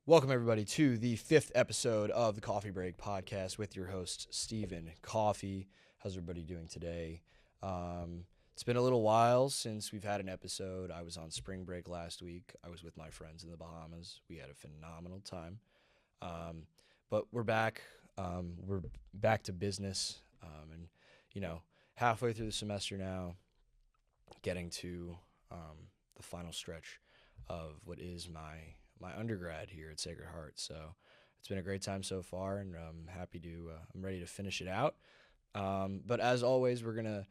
Welcome, everybody, to the 5th episode of the Coffee Break podcast with your host, Stephen Coffey. How's everybody doing today? It's been a little while since we've had an episode. I was on spring break last week. I was with my friends in the Bahamas. We had a phenomenal time. But we're back. We're back to business. Halfway through the semester now, getting to the final stretch of what is my undergrad here at Sacred Heart. So it's been a great time so far, and I'm ready to finish it out. But as always, we're going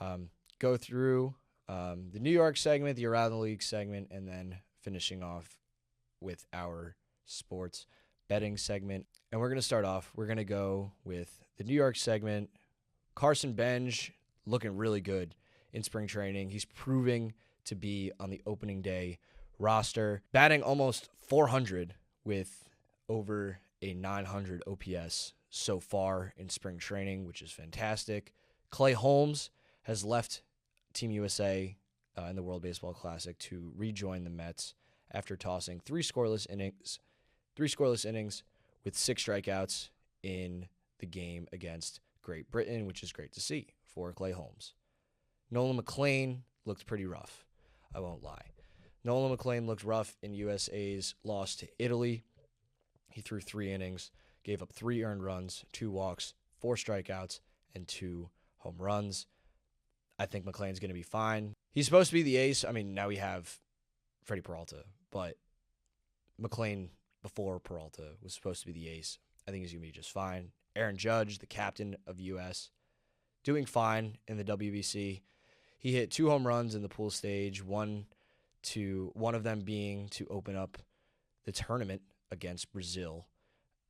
to go through the New York segment, the Around the League segment, and then finishing off with our sports betting segment. And we're going to start off. We're going to go with the New York segment. Carson Benj looking really good in spring training. He's proving to be on the opening day roster, batting almost 400 with over a 900 OPS so far in spring training, which is fantastic. Clay Holmes has left Team USA in the World Baseball Classic to rejoin the Mets after tossing three scoreless innings with 6 strikeouts in the game against Great Britain, which is great to see for Clay Holmes. Nolan McLean looked pretty rough, I won't lie. Nolan McLean looked rough in USA's loss to Italy. He threw 3 innings, gave up 3 earned runs, 2 walks, 4 strikeouts, and 2 home runs. I think McLean's going to be fine. He's supposed to be the ace. I mean, now we have Freddie Peralta, but McLean before Peralta was supposed to be the ace. I think he's going to be just fine. Aaron Judge, the captain of U.S., doing fine in the WBC. He hit 2 home runs in the pool stage, one of them being to open up the tournament against Brazil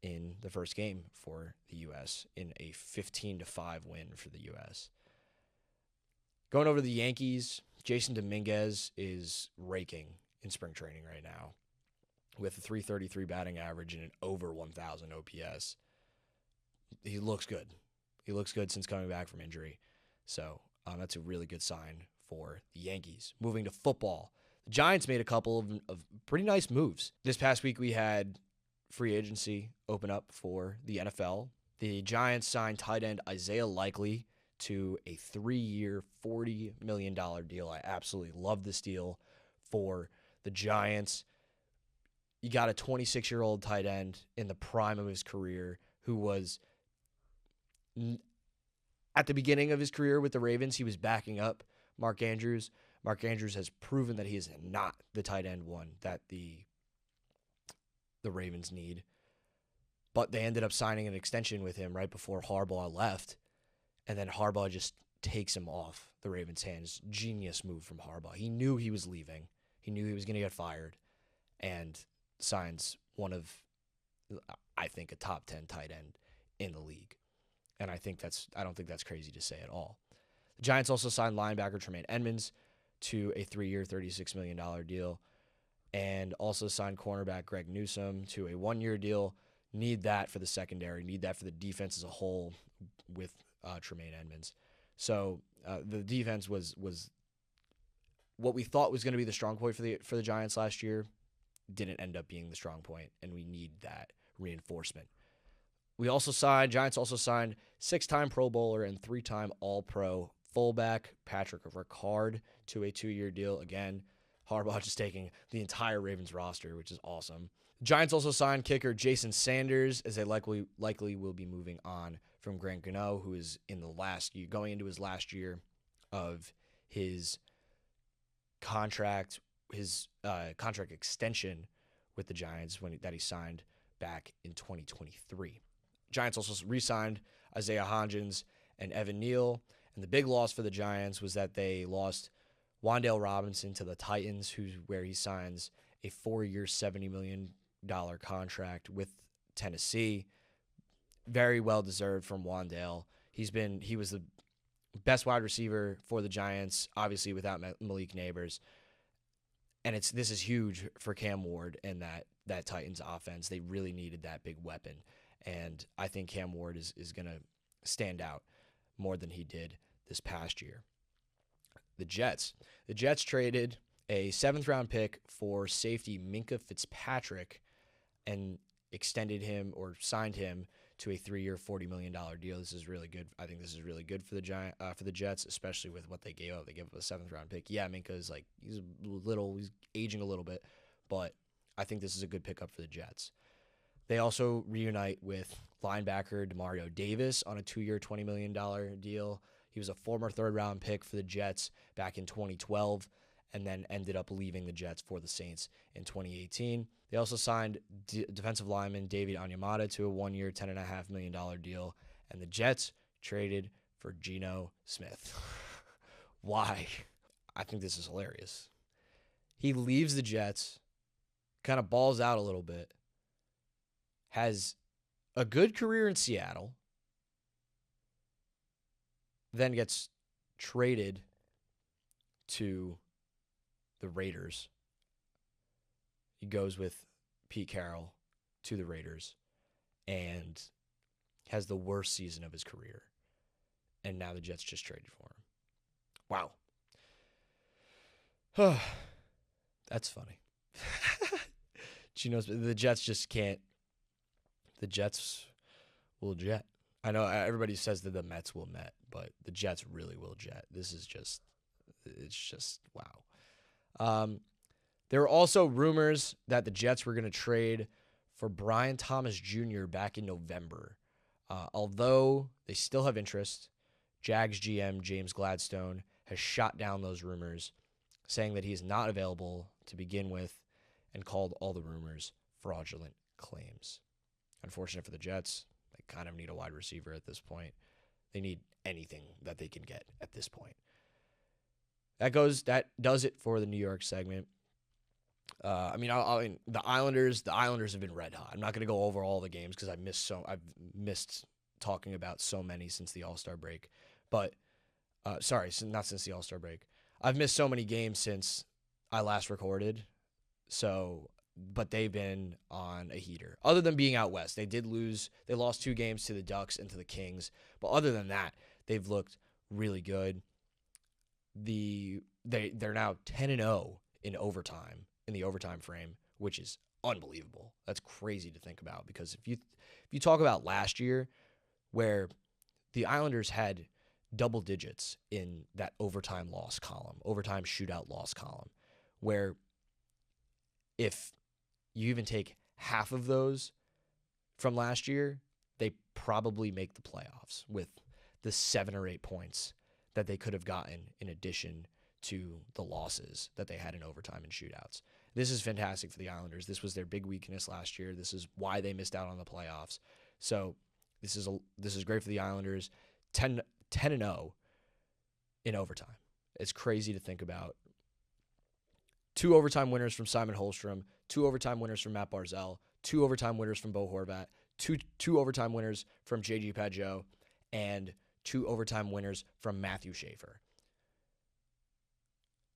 in the first game for the U.S. in a 15-5 win for the U.S. Going over to the Yankees, Jason Dominguez is raking in spring training right now with a .333 batting average and an over 1,000 OPS. He looks good. He looks good since coming back from injury. So that's a really good sign for the Yankees. Moving to football, the Giants made a couple of pretty nice moves. This past week, we had free agency open up for the NFL. The Giants signed tight end Isaiah Likely to a 3-year, $40 million deal. I absolutely love this deal for the Giants. You got a 26-year-old tight end in the prime of his career who was at the beginning of his career with the Ravens. He was backing up Mark Andrews. Mark Andrews has proven that he is not the tight end one that the Ravens need. But they ended up signing an extension with him right before Harbaugh left. And then Harbaugh just takes him off the Ravens' hands. Genius move from Harbaugh. He knew he was leaving. He knew he was going to get fired. And signs one of, I think, a top 10 tight end in the league. And I don't think that's crazy to say at all. The Giants also signed linebacker Tremaine Edmonds to a 3-year, $36 million deal, and also signed cornerback Greg Newsome to a 1-year deal. Need that for the secondary, need that for the defense as a whole with Tremaine Edmonds. So the defense was what we thought was going to be the strong point for the Giants last year. Didn't end up being the strong point, and we need that reinforcement. Giants also signed 6-time Pro Bowler and 3-time All-Pro fullback Patrick Ricard to a 2-year deal. Again, Harbaugh just taking the entire Ravens roster, which is awesome. Giants also signed kicker Jason Sanders, as they likely will be moving on from Grant Gano, who is going into his last year of his contract, contract extension with the Giants that he signed back in 2023. Giants also re-signed Isaiah Hodgins and Evan Neal, and the big loss for the Giants was that they lost Wan'Dale Robinson to the Titans, where he signs a 4-year, $70 million contract with Tennessee. Very well deserved from Wan'Dale. He was the best wide receiver for the Giants, obviously without Malik Neighbors. And this is huge for Cam Ward and that Titans offense. They really needed that big weapon. And I think Cam Ward is going to stand out more than he did this past year. The Jets traded a 7th-round pick for safety Minkah Fitzpatrick and extended him or signed him to a 3-year, $40 million deal. This is really good. I think this is really good for the Jets, especially with what they gave up. They gave up a 7th-round pick. Yeah, Minka's like he's aging a little bit, but I think this is a good pickup for the Jets. They also reunite with linebacker Demario Davis on a 2-year, $20 million deal. He was a former 3rd-round pick for the Jets back in 2012 and then ended up leaving the Jets for the Saints in 2018. They also signed defensive lineman David Onyemata to a 1-year, $10.5 million deal, and the Jets traded for Geno Smith. Why? I think this is hilarious. He leaves the Jets, kind of balls out a little bit, has a good career in Seattle, then gets traded to the Raiders. He goes with Pete Carroll to the Raiders and has the worst season of his career. And now the Jets just traded for him. Wow. That's funny. The Jets just can't. The Jets will jet. I know everybody says that the Mets will Met, but the Jets really will jet. It's just wow. There were also rumors that the Jets were going to trade for Brian Thomas Jr. back in November. Although they still have interest, Jags GM James Gladstone has shot down those rumors, saying that he is not available to begin with and called all the rumors fraudulent claims. Unfortunate for the Jets. They kind of need a wide receiver at this point. They need anything that they can get at this point. That does it for the New York segment. The Islanders have been red hot. I'm not going to go over all the games because I've missed talking about so many since the All-Star break. But not since the All-Star break. I've missed so many games since I last recorded. But they've been on a heater. Other than being out west, they lost 2 games to the Ducks and to the Kings. But other than that, they've looked really good. They're now 10-0 in overtime, in the overtime frame, which is unbelievable. That's crazy to think about, because if you talk about last year, where the Islanders had double digits in that overtime shootout loss column, where if you even take half of those from last year, they probably make the playoffs with the 7 or 8 points that they could have gotten in addition to the losses that they had in overtime and shootouts. This is fantastic for the Islanders. This was their big weakness last year. This is why they missed out on the playoffs. So this is great for the Islanders. 10-0 in overtime. It's crazy to think about. 2 overtime winners from Simon Holmstrom, 2 overtime winners from Matt Barzal, 2 overtime winners from Bo Horvat, two overtime winners from J.G. Padgeau, and 2 overtime winners from Matthew Schaefer.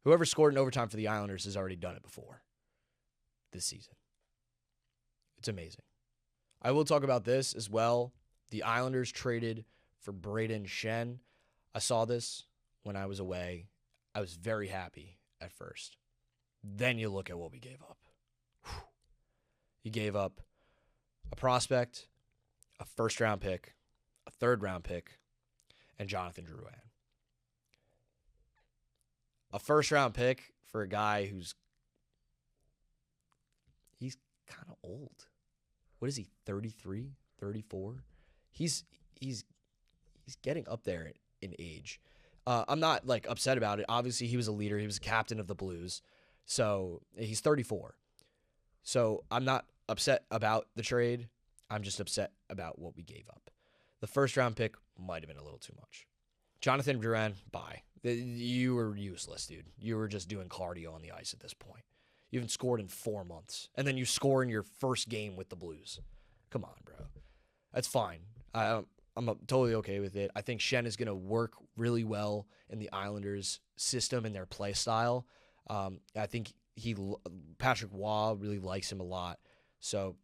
Whoever scored in overtime for the Islanders has already done it before this season. It's amazing. I will talk about this as well. The Islanders traded for Braden Shen. I saw this when I was away. I was very happy at first. Then you look at what we gave up. You gave up a prospect, a 1st-round pick, a 3rd-round pick, and Jonathan Drouin. A 1st-round pick for a guy he's kind of old. What is he, 33, 34? He's getting up there in age. I'm not upset about it. Obviously, he was a leader. He was a captain of the Blues. So he's 34. So I'm not upset about the trade. I'm just upset about what we gave up. The 1st-round pick might have been a little too much. Jonathan Drouin, bye. You were useless, dude. You were just doing cardio on the ice at this point. You haven't scored in 4 months. And then you score in your first game with the Blues. Come on, bro. That's fine. I'm totally okay with it. I think Shen is going to work really well in the Islanders' system and their play style. I think Patrick Waugh really likes him a lot. So,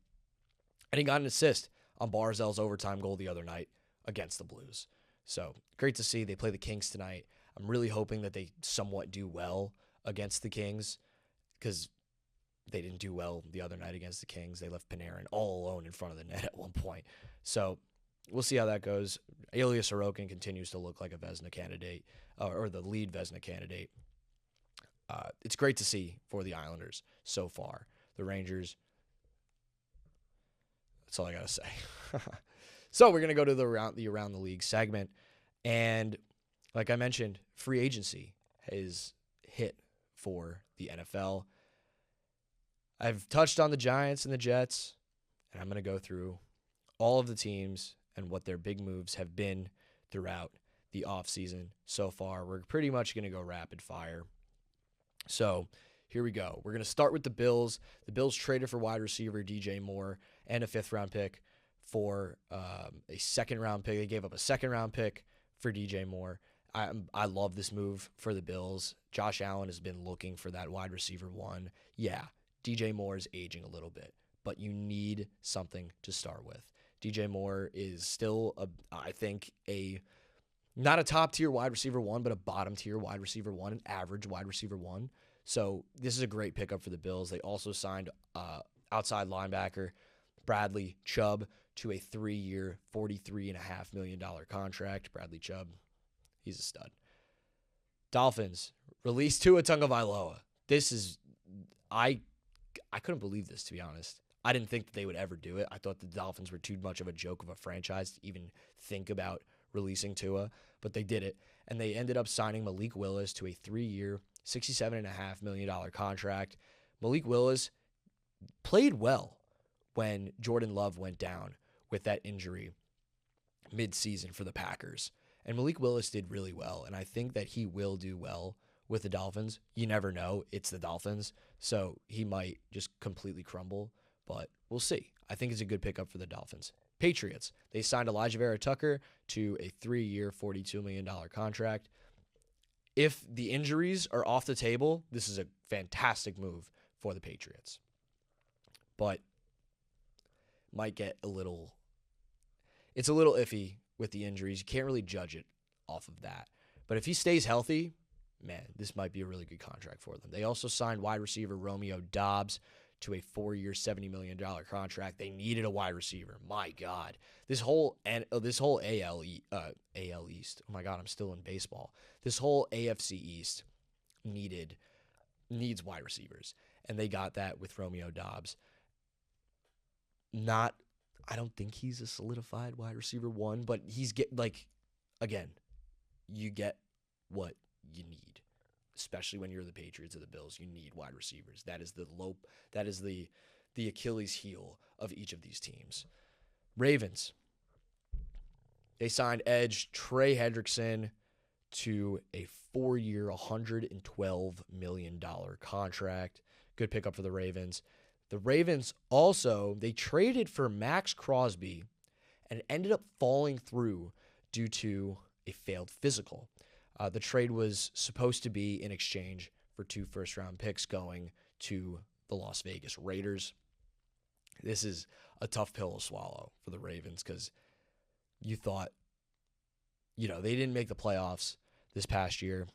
and he got an assist on Barzal's overtime goal the other night against the Blues. So, great to see. They play the Kings tonight. I'm really hoping that they somewhat do well against the Kings, because they didn't do well the other night against the Kings. They left Panarin all alone in front of the net at one point. So we'll see how that goes. Ilya Sorokin continues to look like a Vezina candidate, or the lead Vezina candidate. It's great to see for the Islanders so far. The Rangers, that's all I got to say. So we're going to go to the Around the League segment. And like I mentioned, free agency is hit for the NFL. I've touched on the Giants and the Jets, and I'm going to go through all of the teams and what their big moves have been throughout the offseason so far. We're pretty much going to go rapid fire. So here we go. We're going to start with the Bills. The Bills traded for wide receiver DJ Moore and a 5th-round pick for a 2nd-round pick. They gave up a 2nd-round pick for DJ Moore. I love this move for the Bills. Josh Allen has been looking for that wide receiver 1. Yeah, DJ Moore is aging a little bit, but you need something to start with. DJ Moore is still, I think, not a top-tier wide receiver 1, but a bottom-tier wide receiver 1, an average wide receiver 1. So this is a great pickup for the Bills. They also signed outside linebacker Bradley Chubb to a 3-year, $43.5 million contract. Bradley Chubb, he's a stud. Dolphins released Tua Tagovailoa. This is, I couldn't believe this, to be honest. I didn't think that they would ever do it. I thought the Dolphins were too much of a joke of a franchise to even think about releasing Tua, but they did it. And they ended up signing Malik Willis to a 3-year, $67.5 million contract. Malik Willis played well when Jordan Love went down with that injury mid-season for the Packers. And Malik Willis did really well, and I think that he will do well with the Dolphins. You never know. It's the Dolphins, so he might just completely crumble, but we'll see. I think it's a good pickup for the Dolphins. Patriots, they signed Elijah Vera Tucker to a 3-year, $42 million contract. If the injuries are off the table, this is a fantastic move for the Patriots. But might get it's a little iffy with the injuries. You can't really judge it off of that. But if he stays healthy, man, this might be a really good contract for them. They also signed wide receiver Romeo Doubs to a 4-year, $70 million contract. They needed a wide receiver. My God. This whole AL East. Oh my God, I'm still in baseball. This whole AFC East needs wide receivers. And they got that with Romeo Doubs. I don't think he's a solidified wide receiver 1, but again, you get what you need, especially when you're the Patriots or the Bills. You need wide receivers. That is the Achilles heel of each of these teams. Ravens, they signed edge Trey Hendrickson to a 4-year, $112 million contract. Good pickup for the Ravens. The Ravens also, they traded for Max Crosby and ended up falling through due to a failed physical. The trade was supposed to be in exchange for 2 first-round picks going to the Las Vegas Raiders. This is a tough pill to swallow for the Ravens because you thought, they didn't make the playoffs this past year,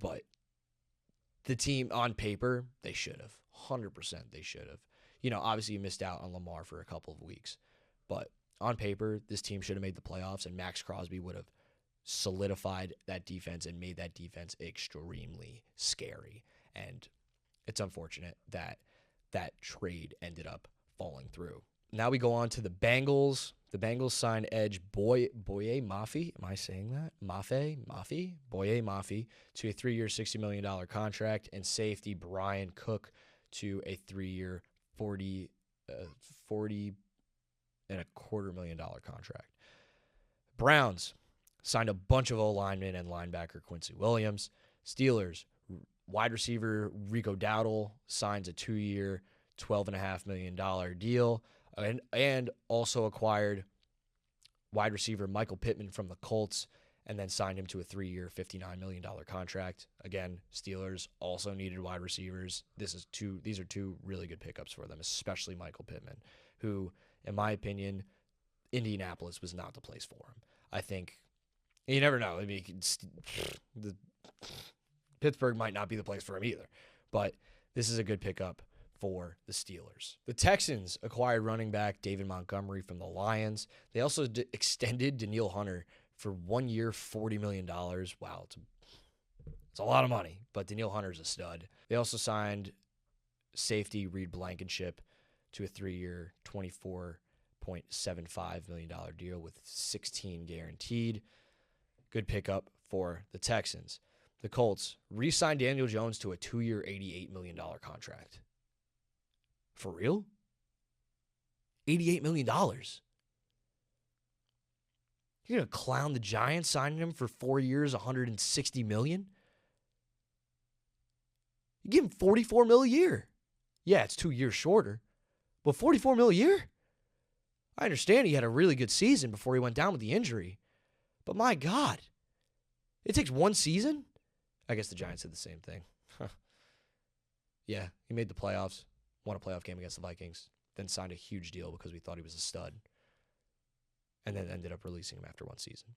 but the team on paper, they should have. 100% they should have. Obviously you missed out on Lamar for a couple of weeks, but on paper, this team should have made the playoffs, and Max Crosby would have solidified that defense and made that defense extremely scary. And it's unfortunate that that trade ended up falling through. Now we go on to the Bengals. The Bengals signed edge Boye Mafe. Am I saying that? Boye Mafe to a 3-year, $60 million contract, and safety Brian Cook to a 3-year, $40.25 million contract. Browns signed a bunch of O-linemen and linebacker Quincy Williams. Steelers, wide receiver Rico Dowdle signs a 2-year, $12.5 million deal, and also acquired wide receiver Michael Pittman from the Colts, and then signed him to a 3-year, $59 million contract. Again, Steelers also needed wide receivers. These are two really good pickups for them, especially Michael Pittman, who, in my opinion, Indianapolis was not the place for him. I think, you never know. I mean, Pittsburgh might not be the place for him either. But This is a good pickup for the Steelers. The Texans acquired running back David Montgomery from the Lions. They also extended Danielle Hunter for 1 year, $40 million. Wow, it's a lot of money, but Danielle Hunter's a stud. They also signed safety Reed Blankenship to a 3-year, $24.75 million deal with 16 guaranteed. Good pickup for the Texans. The Colts re-signed Daniel Jones to a 2-year, $88 million contract. For real? $88 million. You're going to clown the Giants signing him for 4 years, $160 million? You give him $44 million a year. Yeah, it's 2 years shorter, but $44 million a year? I understand he had a really good season before he went down with the injury, but my God, it takes one season? I guess the Giants did the same thing. Yeah, he made the playoffs, won a playoff game against the Vikings, then signed a huge deal because we thought he was a stud, and then ended up releasing him after one season.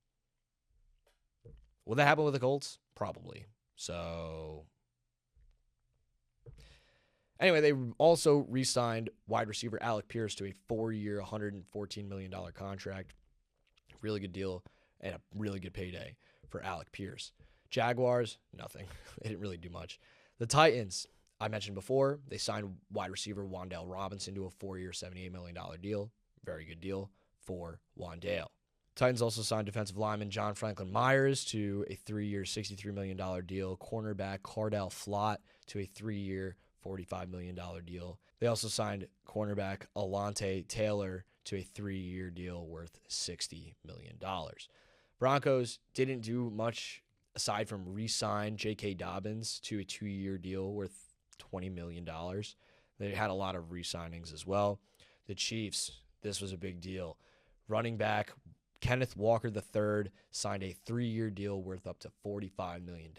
Will that happen with the Colts? Probably. So, anyway, they also re-signed wide receiver Alec Pierce to a 4-year, $114 million contract. Really good deal and a really good payday for Alec Pierce. Jaguars, nothing. They didn't really do much. The Titans, I mentioned before, they signed wide receiver Wan'Dale Robinson to a 4-year, $78 million deal. Very good deal for Wan'Dale. Titans also signed defensive lineman John Franklin Myers to a 3-year, $63 million deal. Cornerback Cardell Flott to a 3-year, $45 million deal. They also signed cornerback Alante Taylor to a 3-year deal worth $60 million. Broncos didn't do much aside from re-sign J.K. Dobbins to a 2-year deal worth $20 million. They had a lot of re-signings as well. The Chiefs, this was a big deal. Running back Kenneth Walker III signed a 3-year deal worth up to $45 million.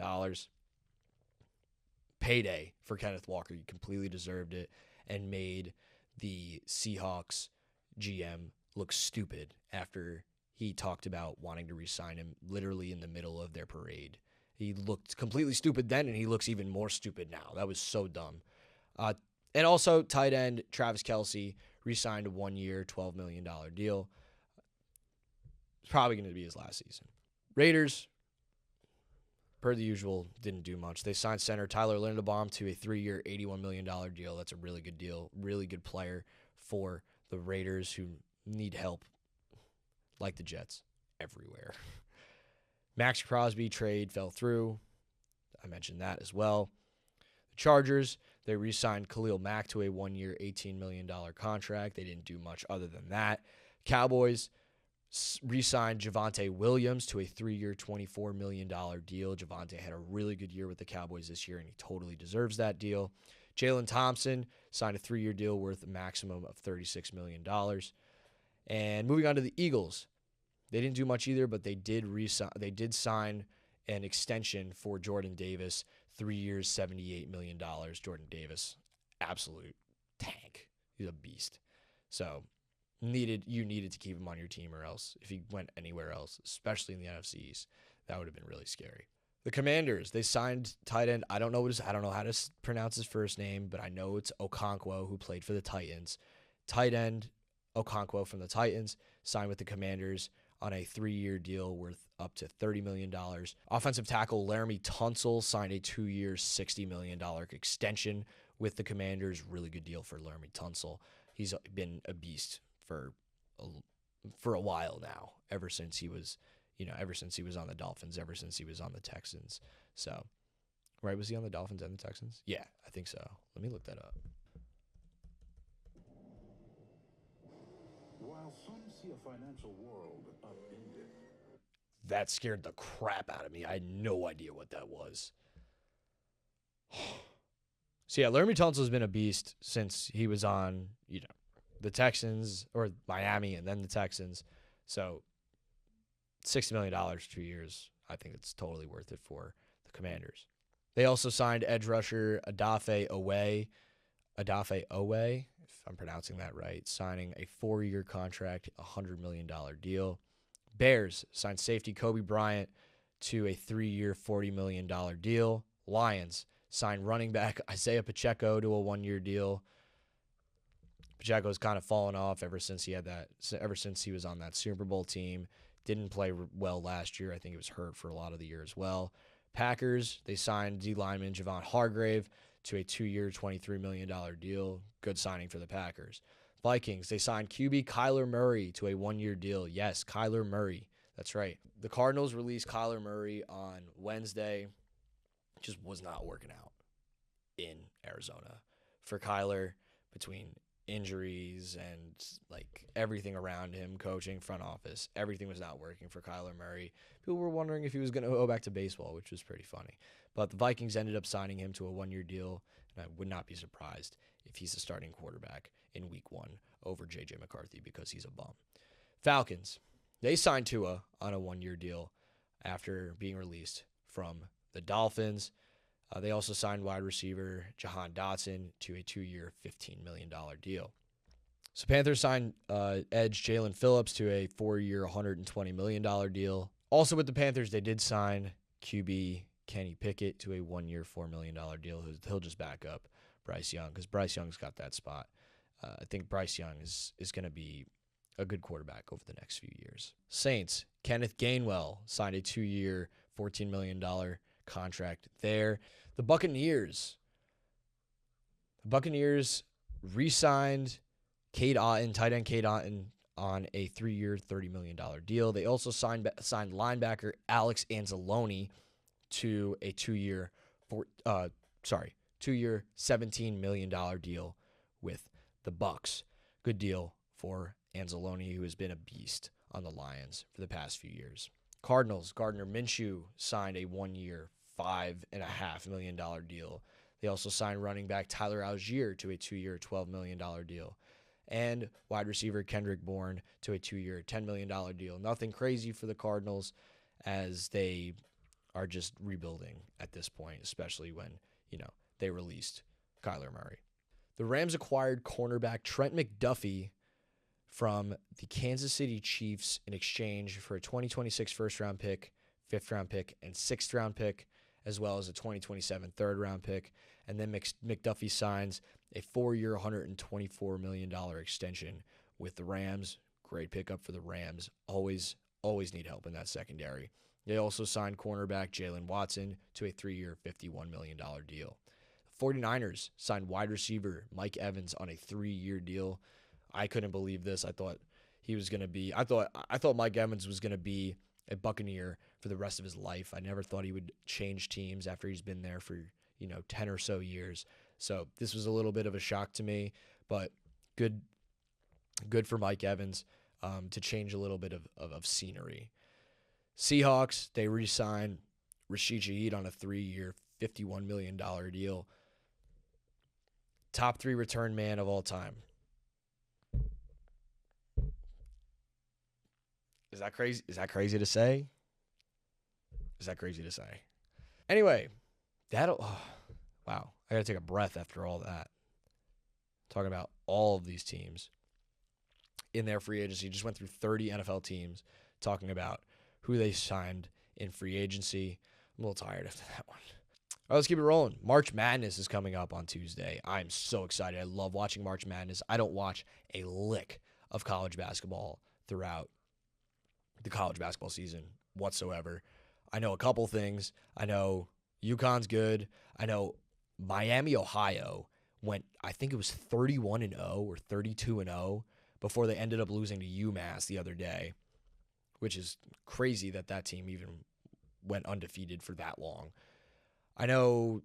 Payday for Kenneth Walker. He completely deserved it and made the Seahawks GM look stupid after he talked about wanting to re-sign him literally in the middle of their parade. He looked completely stupid then, and he looks even more stupid now. That was so dumb. And also, tight end Travis Kelce re-signed a 1-year, $12 million deal. It's probably going to be his last season. Raiders, per the usual, didn't do much. They signed center Tyler Linderbaum to a 3-year, $81 million deal. That's a really good deal. Really good player for the Raiders who need help, like the Jets, everywhere. Max Crosby trade fell through. I mentioned that as well. The Chargers, they re-signed Khalil Mack to a 1-year, $18 million contract. They didn't do much other than that. Cowboys re-signed Javonte Williams to a 3-year, $24 million deal. Javonte had a really good year with the Cowboys this year, and he totally deserves that deal. Jalen Thompson signed a 3-year deal worth a maximum of $36 million. And moving on to the Eagles, they didn't do much either, but they did sign an extension for Jordan Davis, 3 years, $78 million. Jordan Davis, absolute tank. He's a beast. So you needed to keep him on your team, or else if he went anywhere else, especially in the NFC East, that would have been really scary. The Commanders, they signed tight end. I don't know how to pronounce his first name, but I know it's Okonkwo, who played for the Titans. Tight end Okonkwo from the Titans signed with the Commanders on a 3-year deal worth up to $30 million. Offensive tackle Laramie Tunsil signed a 2-year, $60 million extension with the Commanders. Really good deal for Laramie Tunsil. He's been a beast for a while now, ever since he was on the Dolphins, ever since he was on the Texans. So, right, was he on the Dolphins and the Texans? Yeah, I think so. Let me look that up. While some see a financial world upended, that scared the crap out of me. I had no idea what that was. So yeah, Laramie Tunsil's been a beast since he was on, the Texans or Miami and then the Texans. So $60 million, 2 years. I think it's totally worth it for the Commanders. They also signed edge rusher Adafe Owe, if I'm pronouncing that right, signing a 4-year contract, $100 million deal. Bears signed safety Kobe Bryant to a 3-year, $40 million deal. Lions signed running back Isaiah Pacheco to a 1-year deal. Pacheco's kind of fallen off ever since he was on that Super Bowl team. Didn't play well last year. I think he was hurt for a lot of the year as well. Packers, they signed D lineman Javon Hargrave to a 2-year, $23 million deal. Good signing for the Packers. Vikings, they signed QB Kyler Murray to a 1-year deal. Yes, Kyler Murray. That's right. The Cardinals released Kyler Murray on Wednesday. Just was not working out in Arizona for Kyler, between injuries and like everything around him, coaching, front office. Everything was not working for Kyler Murray. People were wondering if he was going to go back to baseball, which was pretty funny. But the Vikings ended up signing him to a 1-year deal, and I would not be surprised if he's a starting quarterback in week 1 over J.J. McCarthy because he's a bum. Falcons, they signed Tua on a 1-year deal after being released from the Dolphins. They also signed wide receiver Jahan Dotson to a 2-year, $15 million deal. So Panthers signed edge Jalen Phillips to a 4-year, $120 million deal. Also with the Panthers, they did sign QB Kenny Pickett to a 1-year, $4 million deal. He'll just back up Bryce Young because Bryce Young's got that spot. I think Bryce Young is going to be a good quarterback over the next few years. Saints, Kenneth Gainwell signed a 2-year, $14 million contract there. The Buccaneers re-signed Cade Otton, tight end Cade Otton, on a 3-year, $30 million deal. They also signed linebacker Alex Anzalone to a 2-year, $17 million deal with the Bucs. Good deal for Anzalone, who has been a beast on the Lions for the past few years. Cardinals, Gardner Minshew signed a 1-year, $5.5 million deal. They also signed running back Tyler Algier to a 2-year, $12 million deal. And wide receiver Kendrick Bourne to a 2-year, $10 million deal. Nothing crazy for the Cardinals as they are just rebuilding at this point, especially when, they released Kyler Murray. The Rams acquired cornerback Trent McDuffie from the Kansas City Chiefs in exchange for a 2026 first-round pick, 5th-round pick, and 6th-round pick, as well as a 2027 3rd-round pick. And then McDuffie signs a 4-year, $124 million extension with the Rams. Great pickup for the Rams. Always need help in that secondary. They also signed cornerback Jalen Watson to a 3-year, $51 million deal. The 49ers signed wide receiver Mike Evans on a 3-year deal. I couldn't believe this. I thought Mike Evans was going to be a Buccaneer for the rest of his life. I never thought he would change teams after he's been there for, 10 or so years. So this was a little bit of a shock to me, but good for Mike Evans to change a little bit of scenery. Seahawks, they re-signed Rashid Shaheed on a 3-year, $51 million deal. Top 3 return man of all time. Is that crazy? Is that crazy to say? Anyway, wow. I got to take a breath after all that. Talking about all of these teams in their free agency. Just went through 30 NFL teams talking about who they signed in free agency. I'm a little tired after that one. All right, let's keep it rolling. March Madness is coming up on Tuesday. I'm so excited. I love watching March Madness. I don't watch a lick of college basketball throughout the college basketball season whatsoever. I know a couple things. I know UConn's good. I know Miami, Ohio went, I think it was 31-0 or 32-0 before they ended up losing to UMass the other day, which is crazy that team even went undefeated for that long. I know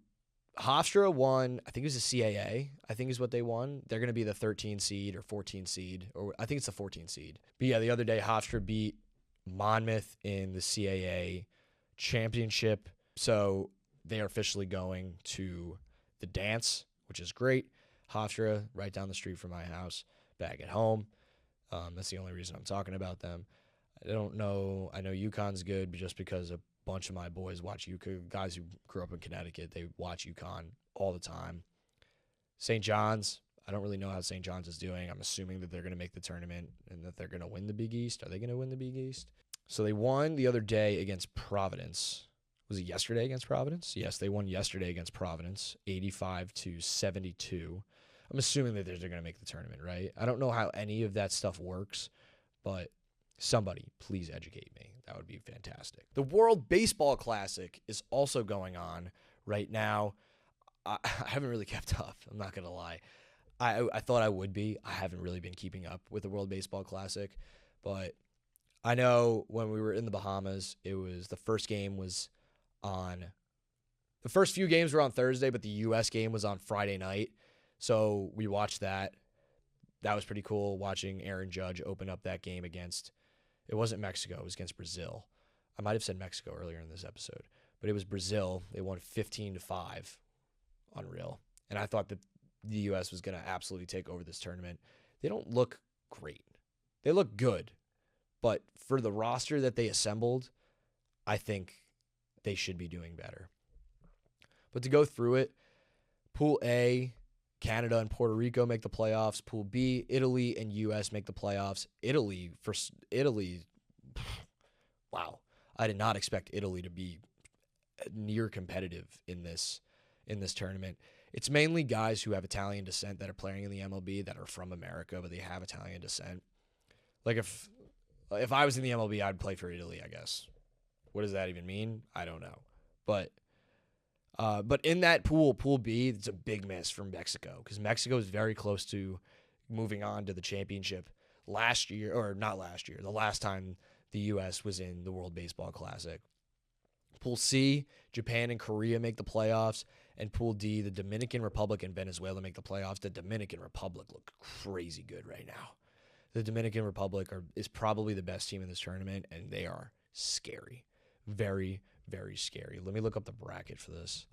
Hofstra won, I think it was a CAA, I think is what they won. They're going to be the 13 seed or 14 seed, or I think it's the 14 seed. But yeah, the other day Hofstra beat Monmouth in the CAA championship. So they are officially going to the dance, which is great. Hofstra, right down the street from my house, back at home. That's the only reason I'm talking about them. I don't know. I know UConn's good, but just because a bunch of my boys watch UConn, guys who grew up in Connecticut, they watch UConn all the time. St. John's, I don't really know how St. John's is doing. I'm assuming that they're going to make the tournament and that they're going to win the Big East. Are they going to win the Big East? So they won the other day against Providence, Was it yesterday against Providence? Yes, they won yesterday against Providence, 85-72. I'm assuming that they're going to make the tournament, right? I don't know how any of that stuff works, but somebody, please educate me. That would be fantastic. The World Baseball Classic is also going on right now. I haven't really kept up. I'm not going to lie. I thought I would be. I haven't really been keeping up with the World Baseball Classic, but I know when we were in the Bahamas, it was the first game was on the first few games were on Thursday, but the U.S. game was on Friday night. So we watched that. That was pretty cool watching Aaron Judge open up that game against, it wasn't Mexico, it was against Brazil. I might have said Mexico earlier in this episode, but it was Brazil. They won 15-5. Unreal. And I thought that the U.S. was going to absolutely take over this tournament. They don't look great. They look good. But for the roster that they assembled, I think they should be doing better. But to go through it, Pool A, Canada and Puerto Rico make the playoffs. Pool B, Italy and U.S. make the playoffs. Italy, wow. I did not expect Italy to be near competitive in this tournament. It's mainly guys who have Italian descent that are playing in the MLB that are from America, but they have Italian descent. Like if I was in the MLB, I'd play for Italy, I guess. What does that even mean? I don't know. But in that pool B, it's a big miss from Mexico because Mexico is very close to moving on to the championship last year, or not last year, the last time the U.S. was in the World Baseball Classic. Pool C, Japan and Korea make the playoffs. And Pool D, the Dominican Republic and Venezuela make the playoffs. The Dominican Republic look crazy good right now. The Dominican Republic is probably the best team in this tournament, and they are scary. Very, very scary. Let me look up the bracket for this.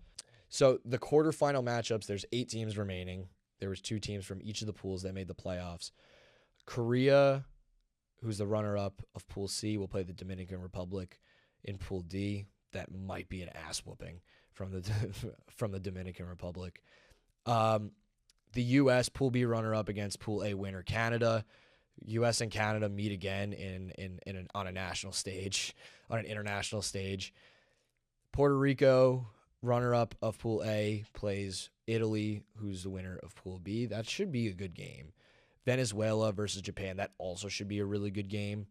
So the quarterfinal matchups, there's 8 teams remaining. There was 2 teams from each of the pools that made the playoffs. Korea, who's the runner-up of Pool C, will play the Dominican Republic in Pool D. That might be an ass whooping from the Dominican Republic. The U.S. Pool B runner-up against Pool A winner Canada. U.S. and Canada meet again on a national stage, on an international stage. Puerto Rico, runner-up of Pool A, plays Italy, who's the winner of Pool B. That should be a good game. Venezuela versus Japan, that also should be a really good game.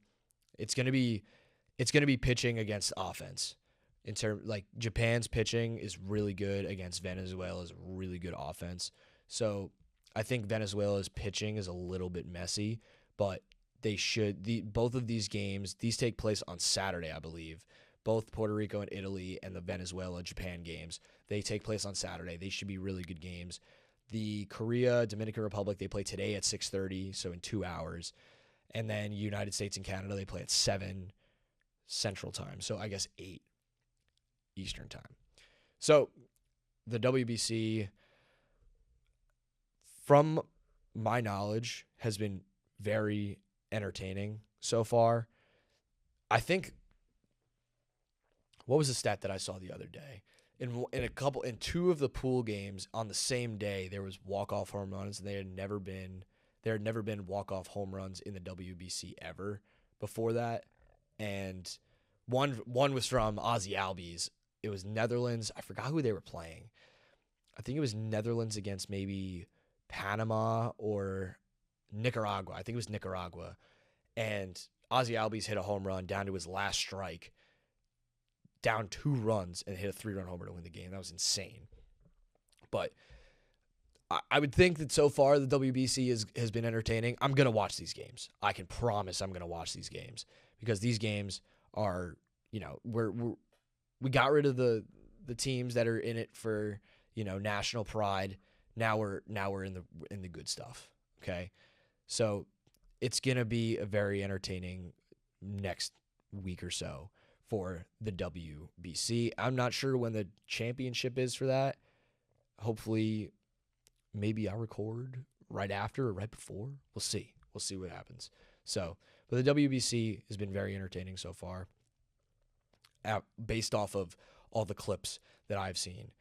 It's gonna be pitching against offense. In terms, like, Japan's pitching is really good against Venezuela's really good offense. So I think Venezuela's pitching is a little bit messy, but both of these games, these take place on Saturday, I believe. Both Puerto Rico and Italy and the Venezuela-Japan games, they take place on Saturday. They should be really good games. The Korea-Dominican Republic, they play today at 6:30, so in 2 hours. And then United States and Canada, they play at 7 Central Time, so I guess 8 Eastern Time. So the WBC, from my knowledge, has been very entertaining so far. I think, what was the stat that I saw the other day? In 2 of the pool games on the same day, there was walk-off home runs, and there had never been walk-off home runs in the WBC ever before that. And one was from Ozzie Albies. It was Netherlands. I forgot who they were playing. I think it was Netherlands against maybe Panama or Nicaragua. I think it was Nicaragua. And Ozzie Albies hit a home run down to his last strike, down 2 runs, and hit a 3-run homer to win the game. That was insane. But I would think that so far the WBC has been entertaining. I'm going to watch these games. I can promise I'm going to watch these games because these games are, we got rid of the teams that are in it for, national pride. Now we're in the good stuff. Okay. So it's going to be a very entertaining next week or so for the WBC. I'm not sure when the championship is for that. Hopefully, maybe I'll record right after or right before. We'll see. We'll see what happens. So, but the WBC has been very entertaining so far, based off of all the clips that I've seen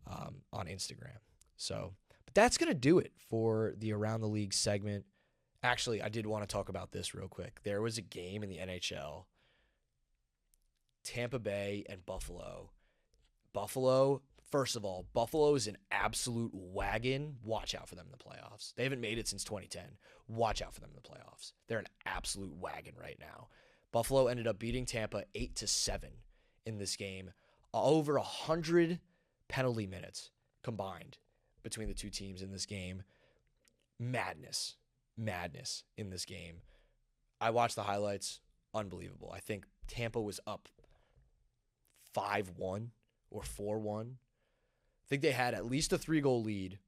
on Instagram. So, but that's going to do it for the Around the League segment. Actually, I did want to talk about this real quick. There was a game in the NHL, Tampa Bay and Buffalo. Buffalo, first of all, Buffalo is an absolute wagon. Watch out for them in the playoffs. They haven't made it since 2010. Watch out for them in the playoffs. They're an absolute wagon right now. Buffalo ended up beating Tampa 8-7 in this game. Over 100 penalty minutes combined between the two teams in this game. Madness in this game. I watched the highlights. Unbelievable. I think Tampa was up 5-1 or 4-1. I think they had at least a 3-goal lead.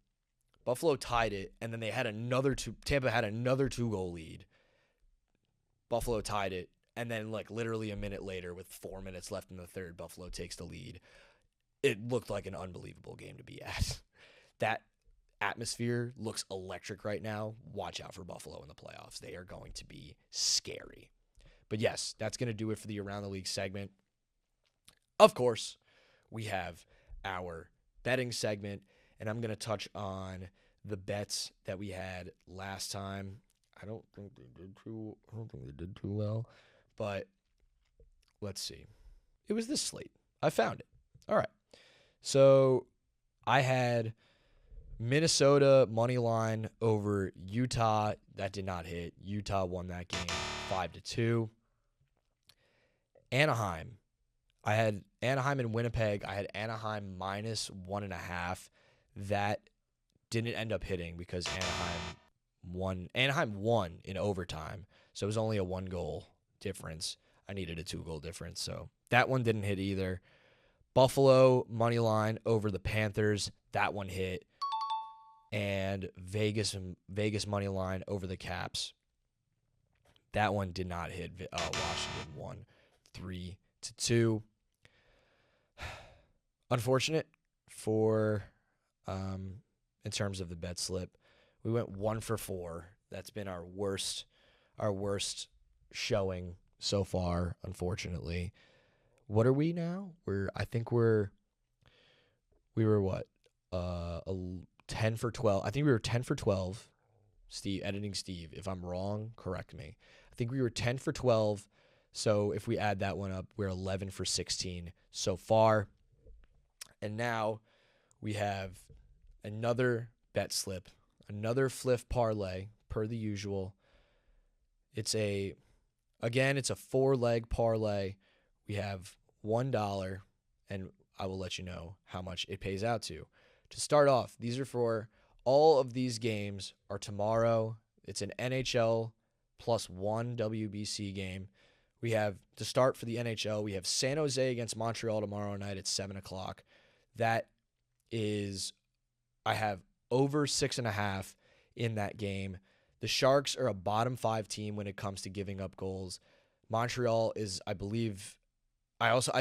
Buffalo tied it, and then they had Tampa had another 2-goal lead. Buffalo tied it, and then like literally a minute later with 4 minutes left in the third, Buffalo takes the lead. It looked like an unbelievable game to be at. That atmosphere looks electric right now. Watch out for Buffalo in the playoffs. They are going to be scary. But yes, that's going to do it for the Around the League segment. Of course, we have our betting segment, and I'm going to touch on the bets that we had last time. I don't think they did too well, but let's see. It was this slate. I found it. All right. So I had Minnesota money line over Utah. That did not hit. Utah won that game 5-2. Anaheim. I had Anaheim and Winnipeg. I had Anaheim -1.5. That didn't end up hitting because Anaheim won in overtime. So it was only a 1-goal difference. I needed a 2-goal difference. So that one didn't hit either. Buffalo money line over the Panthers. That one hit. And Vegas money line over the Caps. That one did not hit. Washington won 3-2. Unfortunate for in terms of the bet slip. We went 1 for 4. That's been our worst showing so far, unfortunately. What are we now? We were what? 10 for 12. I think we were 10 for 12. Editing Steve, if I'm wrong, correct me. I think we were 10 for 12. So if we add that one up, we're 11 for 16 so far. And now we have another bet slip, another fliff parlay per the usual. It's a 4-leg parlay. We have $1, and I will let you know how much it pays out to. To start off, these are for all of these games are tomorrow. It's an NHL +1 WBC game. We have, to start for the NHL, we have San Jose against Montreal tomorrow night at 7 o'clock. That is, I have over 6.5 in that game. The Sharks are a bottom 5 team when it comes to giving up goals. Montreal is, I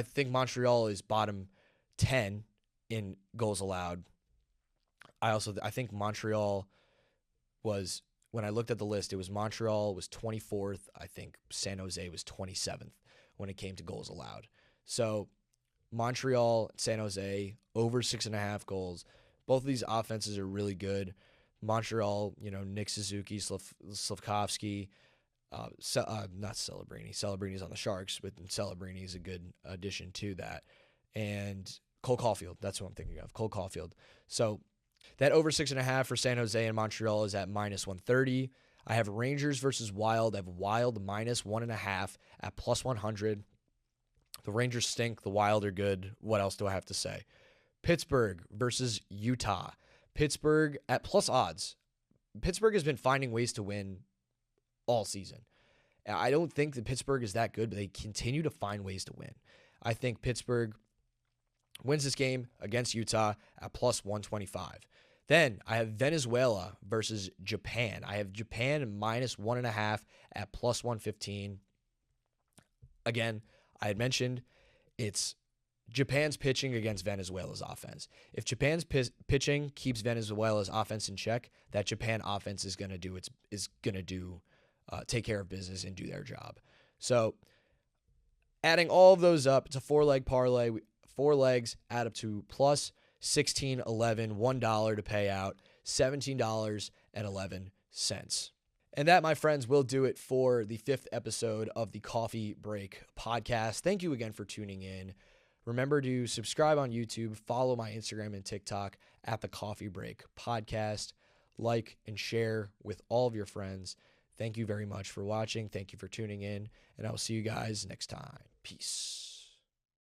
think Montreal is bottom 10 in goals allowed. I think Montreal was, when I looked at the list, it was Montreal was 24th. I think San Jose was 27th when it came to goals allowed. So Montreal, San Jose, over 6.5 goals. Both of these offenses are really good. Montreal, Nick Suzuki, Slavkovsky, not Celebrini. Celebrini's on the Sharks, but Celebrini is a good addition to that. And Cole Caulfield, that's what I'm thinking of, Cole Caulfield. So that over 6.5 for San Jose and Montreal is at -130. I have Rangers versus Wild. I have Wild -1.5 at +100. The Rangers stink. The Wild are good. What else do I have to say? Pittsburgh versus Utah. Pittsburgh at plus odds. Pittsburgh has been finding ways to win all season. I don't think that Pittsburgh is that good, but they continue to find ways to win. I think Pittsburgh wins this game against Utah at +125. Then I have Venezuela versus Japan. I have Japan -1.5 at +115. Again, I had mentioned it's Japan's pitching against Venezuela's offense. If Japan's pitching keeps Venezuela's offense in check, that Japan offense is going to take care of business and do their job. So adding all of those up, it's a 4-leg parlay. 4 legs add up to plus 16.11, $1 to pay out, $17.11. And that, my friends, will do it for the 5th episode of the Coffee Break podcast. Thank you again for tuning in. Remember to subscribe on YouTube, follow my Instagram and TikTok at the Coffee Break Podcast, like and share with all of your friends. Thank you very much for watching. Thank you for tuning in, and I will see you guys next time. Peace.